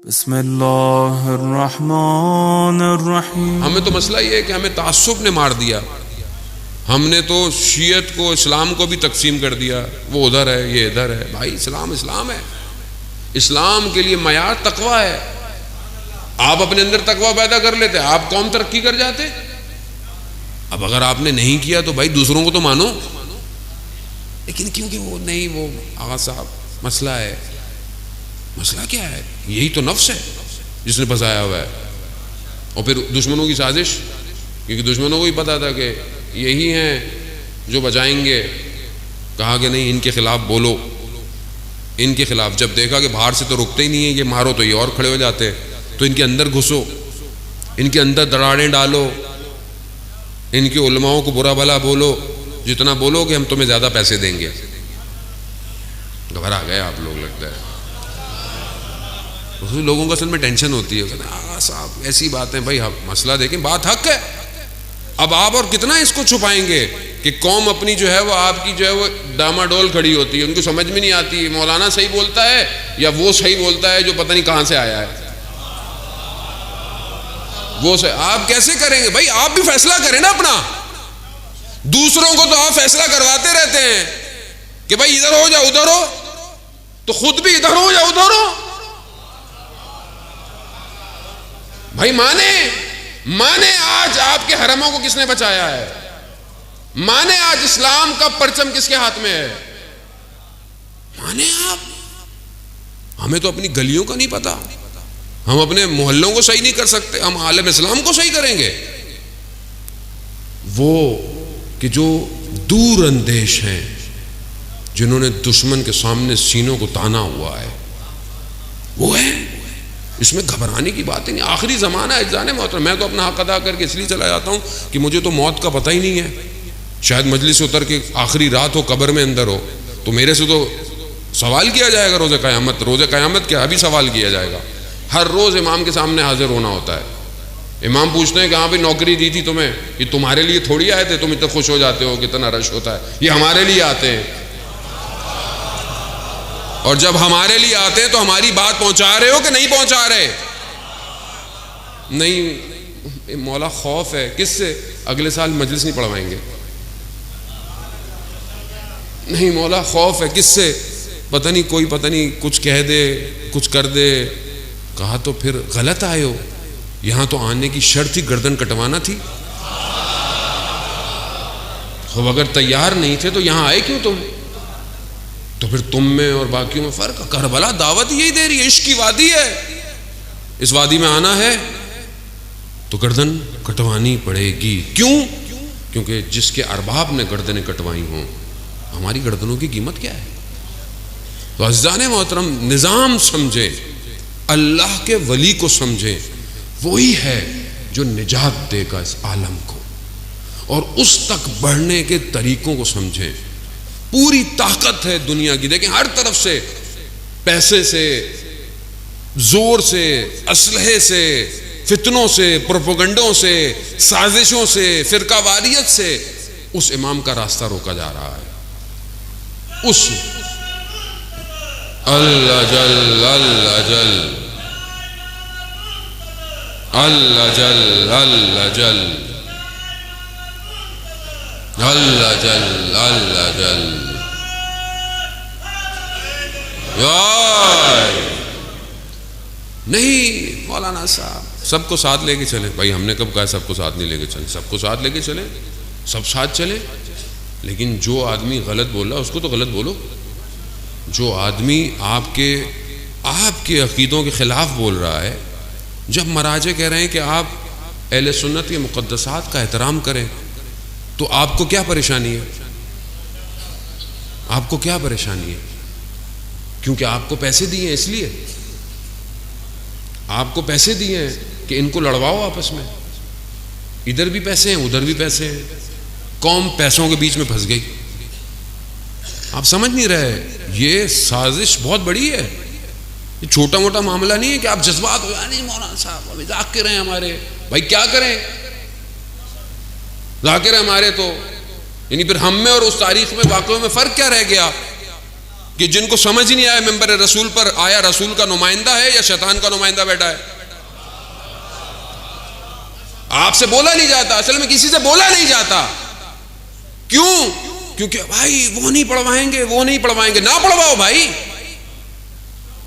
बिस्मिल्लाहिर्रहमानिर्रहीम। हमें तो मसला ये है कि हमें तासुब ने मार दिया। हमने तो शीयत को, इस्लाम को भी तकसीम कर दिया, वो उधर है ये इधर है। भाई इस्लाम इस्लाम है। इस्लाम के लिए मयार तकवा है। आप अपने अंदर तकवा पैदा कर लेते, आप कौम तरक्की कर जाते। अब अगर आपने नहीं किया तो भाई दूसरों को तो मानो, लेकिन क्योंकि वो नहीं, वो आगा साहब मसला है। मसला क्या है? यही तो नफ्स है जिसने फंसाया हुआ है। और फिर दुश्मनों की साजिश, क्योंकि दुश्मनों को ही पता था कि यही हैं जो बचाएंगे। कहा कि नहीं, इनके खिलाफ बोलो, इनके खिलाफ। जब देखा कि बाहर से तो रुकते ही नहीं है, ये मारो तो ये और खड़े हो जाते, तो इनके अंदर घुसो, इनके अंदर दरारें डालो, इनके उलमाओं को बुरा भला बोलो, जितना बोलोगे हम तुम्हें ज्यादा पैसे देंगे। घबरा गए आप लोग, लगता है। तो लोगों को असल में टेंशन होती है, साहब ऐसी बात है। भाई मसला देखें, बात हक है। अब आप और कितना इसको छुपाएंगे कि कौम अपनी जो है वो आपकी जो है वो डामाडोल खड़ी होती है। उनको समझ में नहीं आती मौलाना सही बोलता है या वो सही बोलता है जो पता नहीं कहां से आया है। वो सही आप कैसे करेंगे? भाई आप भी फैसला करें ना अपना। दूसरों को तो आप फैसला करवाते रहते हैं कि भाई इधर हो जाओ उधर हो, तो खुद भी इधर हो जाओ उधर हो। भाई माने आज आपके हरमों को किसने बचाया है? माने आज इस्लाम का परचम किसके हाथ में है? माने आप। हमें तो अपनी गलियों का नहीं पता, हम अपने मोहल्लों को सही नहीं कर सकते, हम आलम इस्लाम को सही करेंगे। वो कि जो दूर अंदेश हैं, जिन्होंने दुश्मन के सामने सीनों को ताना हुआ है, वो है। इसमें घबराने की बात ही नहीं। आखिरी ज़माना है जाने मोहतरम। मैं तो अपना हक अदा करके इसलिए चला जाता हूँ कि मुझे तो मौत का पता ही नहीं है। शायद मजलिस से उतर के आखिरी रात हो, कब्र में अंदर हो, तो मेरे से तो सवाल किया जाएगा रोज़े क़यामत। रोज़े क़यामत क्या, अभी सवाल किया जाएगा। हर रोज़ इमाम के सामने हाजिर होना होता है। इमाम पूछते हैं कि हाँ भाई नौकरी दी थी तुम्हें, ये तुम्हारे लिए थोड़ी आए थे, तुम इतना खुश हो जाते हो, कितना रश होता है। ये हमारे लिए आते हैं, और जब हमारे लिए आते हैं तो हमारी बात पहुंचा रहे हो कि नहीं पहुंचा रहे? नहीं, मौला खौफ है। किससे? अगले साल मजलिस नहीं पढ़वाएंगे। नहीं मौला खौफ है। किससे? पता नहीं, कोई पता नहीं कुछ कह दे, कुछ कर दे। कहा तो फिर गलत आए हो, यहां तो आने की शर्त ही गर्दन कटवाना थी। तो अगर तैयार नहीं थे तो यहां आए क्यों तुम? तो फिर तुम में और बाकियों में फर्क। करबला दावत यही दे रही है, इश्क की वादी है। इस वादी में आना है तो गर्दन कटवानी पड़ेगी। क्यों? क्योंकि जिसके अरबाब ने गर्दनें कटवाई हों, हमारी गर्दनों की कीमत क्या है? तो अज़ीज़ाने मोहतरम, निज़ाम समझे, अल्लाह के वली को समझे, वही है जो निजात देगा इस आलम को, और उस तक बढ़ने के तरीकों को समझे। पूरी ताकत है दुनिया की, देखें हर तरफ से, पैसे से, जोर से, असलहे से, फितनों से, प्रोपेगेंडों से, साजिशों से, फिरकावारियत से उस इमाम का रास्ता रोका जा रहा है। उस अल्लाह जल अल्लाह जल अल्लाह जल अल्लाह जल अल्लाह जल अल्लाह जल यार। नहीं मौलाना साहब, सबको साथ लेके चले। भाई हमने कब कहा सबको साथ नहीं लेके चले? सबको साथ लेके चले, सब साथ चले। लेकिन जो आदमी गलत बोल रहा है उसको तो गलत बोलो। जो आदमी आपके अकीदों के खिलाफ बोल रहा है, जब मराजे कह रहे हैं कि आप अहले सुन्नत के मुक़द्दसात का एहतराम करें, तो आपको क्या परेशानी है? आपको क्या परेशानी है? क्योंकि आपको पैसे दिए हैं, इसलिए आपको पैसे दिए हैं कि इनको लड़वाओ आपस में। इधर भी पैसे हैं, उधर भी पैसे हैं। कौम पैसों के बीच में फंस गई। आप समझ नहीं रहे, ये साजिश बहुत बड़ी है। ये छोटा मोटा मामला नहीं है कि आप जज्बात हो, नहीं मौलाना साहब अभी जाकिर हैं हमारे। भाई क्या करें, जाकिर हमारे तो, यानी फिर हम में और उस तारीख में वाक़ई में फ़र्क क्या रह गया? कि जिनको समझ ही नहीं आया मिंबर रसूल पर आया रसूल का नुमाइंदा है या शैतान का नुमाइंदा बैठा है। आपसे बोला नहीं जाता, असल में किसी से बोला नहीं जाता। क्यों? क्योंकि भाई वो नहीं पढ़वाएंगे, वो नहीं पढ़वाएंगे। ना पढ़वाओ भाई,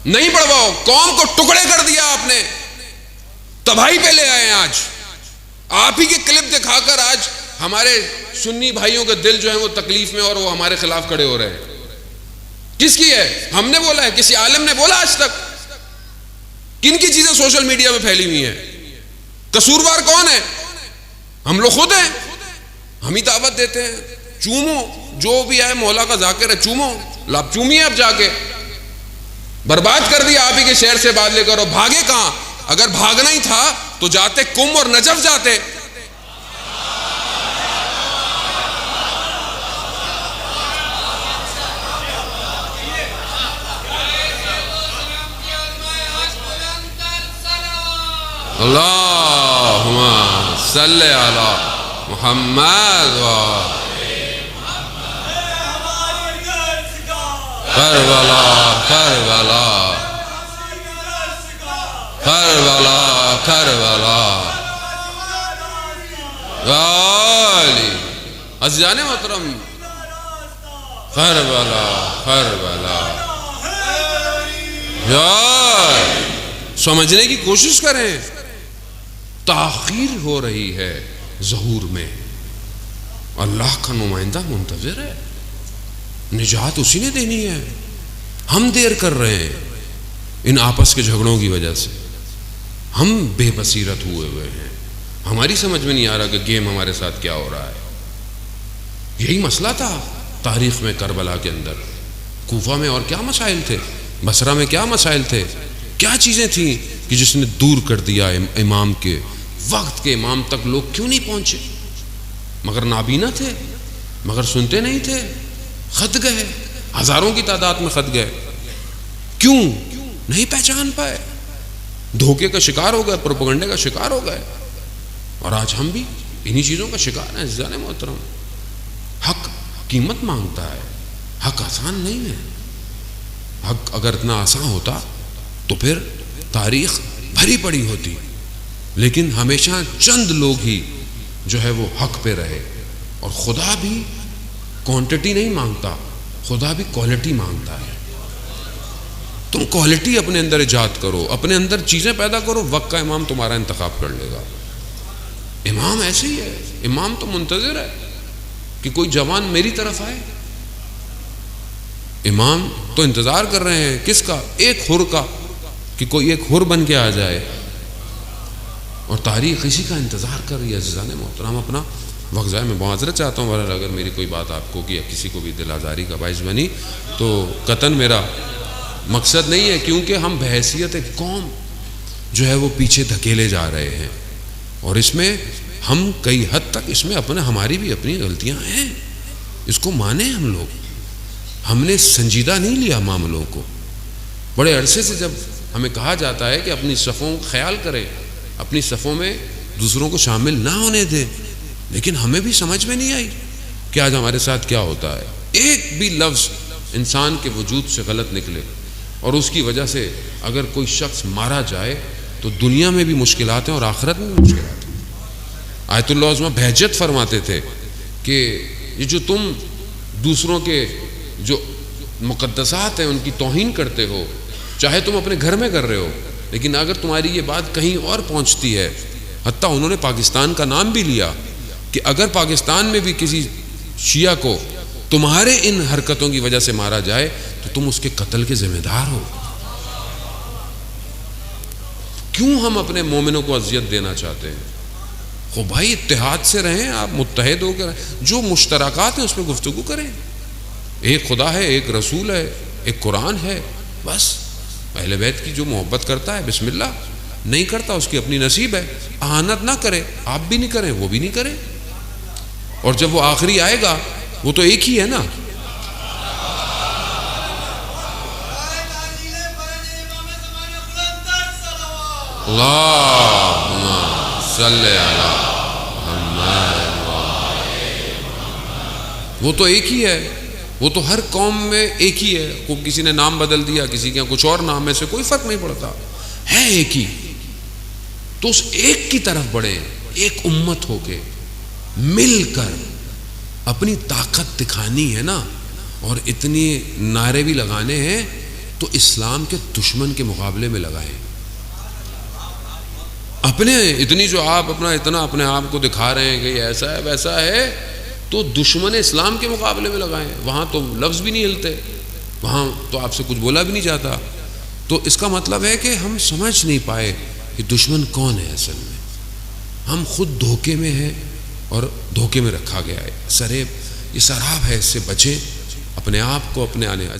नहीं पढ़वाओ। कौम को टुकड़े कर दिया आपने, तबाही पे ले आए। आज आप ही के क्लिप दिखाकर आज हमारे सुन्नी भाइयों के दिल जो है वो तकलीफ में और वो हमारे खिलाफ खड़े हो रहे हैं। किसकी है? हमने बोला है? किसी आलिम ने बोला आज तक? किन की चीजें सोशल मीडिया में फैली हुई हैं? कसूरवार कौन है? हम लोग खुद हैं। हम ही दावत देते हैं, चूमो जो भी आए, मौला का जाकिर है, चूमो, लाभ चूमिए। अब जाके बर्बाद कर दिया आप ही के शहर से बात लेकर। और भागे कहां? अगर भागना ही था तो जाते कुम और नजफ जाते। अल्लाहुम्मा सल्ले अला मुहम्मद व करबला करबला करबला करबला वाली अज़ीज़ाने मोहतरम, करबला करबला। यार समझने की कोशिश करें, ताख़ीर हो रही है ज़हूर में। अल्लाह का नुमाइंदा मुंतज़िर है, निजात उसी ने देनी है। हम देर कर रहे हैं इन आपस के झगड़ों की वजह से। हम बेबसीरत हुए हैं, हमारी समझ में नहीं आ रहा कि गेम हमारे साथ क्या हो रहा है। यही मसला था तारीख़ में करबला के अंदर। कूफा में और क्या मसाइल थे, बसरा में क्या मसाइल थे, क्या चीज़ें थी कि जिसने दूर कर दिया इमाम के वक्त के इमाम तक लोग क्यों नहीं पहुंचे? मगर नाबीना थे, मगर सुनते नहीं थे, खत गए, हजारों की तादाद में खत गए। क्यों? नहीं पहचान पाए, धोखे का शिकार हो गए, प्रोपेगेंडे का शिकार हो गए। और आज हम भी इन्हीं चीज़ों का शिकार हैं। जाने मोहतरम, हक कीमत मांगता है, हक आसान नहीं है। हक अगर इतना आसान होता तो फिर तारीख भरी पड़ी होती। लेकिन हमेशा चंद लोग ही जो है वो हक पे रहे। और खुदा भी क्वांटिटी नहीं मांगता, खुदा भी क्वालिटी मांगता है। तुम क्वालिटी अपने अंदर इजाद करो, अपने अंदर चीज़ें पैदा करो, वक्त का इमाम तुम्हारा इंतखाब कर लेगा। इमाम ऐसे ही है, इमाम तो मुंतज़िर है कि कोई जवान मेरी तरफ आए। इमाम तो इंतज़ार कर रहे हैं किसका? एक हुर का, कि कोई एक हुर बन के आ जाए। और तारीख़ इसी का इंतज़ार कर रही है। अज़ीज़ाने मोहतरम, अपना वक्त ज़ाय में माज़रत चाहता हूँ। बहरहाल अगर मेरी कोई बात आपको कि या किसी को भी दिल आज़ारी का बाइस बनी तो कतन मेरा मकसद नहीं है, क्योंकि हम बहैसियत एक कौम जो है वो पीछे धकेले जा रहे हैं। और इसमें हम कई हद तक इसमें हमारी भी अपनी गलतियाँ हैं, इसको माने हम लोग। हमने संजीदा नहीं लिया मामलों को। बड़े अरसे से जब हमें कहा जाता है कि अपनी सफ़ों का ख्याल करें, अपनी सफ़ों में दूसरों को शामिल ना होने दें, लेकिन हमें भी समझ में नहीं आई कि आज हमारे साथ क्या होता है। एक भी लफ्ज़ इंसान के वजूद से गलत निकले और उसकी वजह से अगर कोई शख्स मारा जाए तो दुनिया में भी मुश्किलात हैं और आखिरत में भी मुश्किलात हैं। आयतुल्लाह उज़्मा बहजत फरमाते थे कि ये जो तुम दूसरों के जो मुक़द्दसात हैं उनकी तौहीन करते हो, चाहे तुम अपने घर में कर रहे हो, लेकिन अगर तुम्हारी ये बात कहीं और पहुंचती है, हत्ता उन्होंने पाकिस्तान का नाम भी लिया कि अगर पाकिस्तान में भी किसी शिया को तुम्हारे इन हरकतों की वजह से मारा जाए तो तुम उसके कत्ल के जिम्मेदार हो। क्यों हम अपने मोमिनों को अजियत देना चाहते हैं? हो भाई, इत्तेहाद से रहें, आप मुत्तहिद होकर जो मुश्तरकात हैं उस पर गुफ्तगू करें। एक खुदा है, एक रसूल है, एक कुरान है, बस। अहले बैत की जो मोहब्बत करता है बिस्मिल्लाह, नहीं करता उसकी अपनी नसीब है। आनत ना करे, आप भी नहीं करें, वो भी नहीं करे। और जब वो आखिरी आएगा वो तो एक ही है ना। अल्लाहुम्मा सल्ले अला मुहम्मद, वो तो एक ही है, वो तो हर कौम में एक ही है, को किसी ने नाम बदल दिया, किसी के यहाँ कुछ और नाम है, से कोई फर्क नहीं पड़ता, है एक ही। तो उस एक की तरफ बढ़े, एक उम्मत होके मिलकर अपनी ताकत दिखानी है ना, और इतनी नारे भी लगाने हैं तो इस्लाम के दुश्मन के मुकाबले में लगाएं। अपने इतनी जो आप अपना इतना अपने आप को दिखा रहे हैं कि ऐसा है वैसा है, तो दुश्मन इस्लाम के मुकाबले में लगाएं। वहाँ तो लफ्ज़ भी नहीं हिलते, वहाँ तो आपसे कुछ बोला भी नहीं जाता। तो इसका मतलब है कि हम समझ नहीं पाए कि दुश्मन कौन है असल में। हम खुद धोखे में हैं और धोखे में रखा गया है। सरेब, ये शराब है, इससे बचें, अपने आप को अपने आने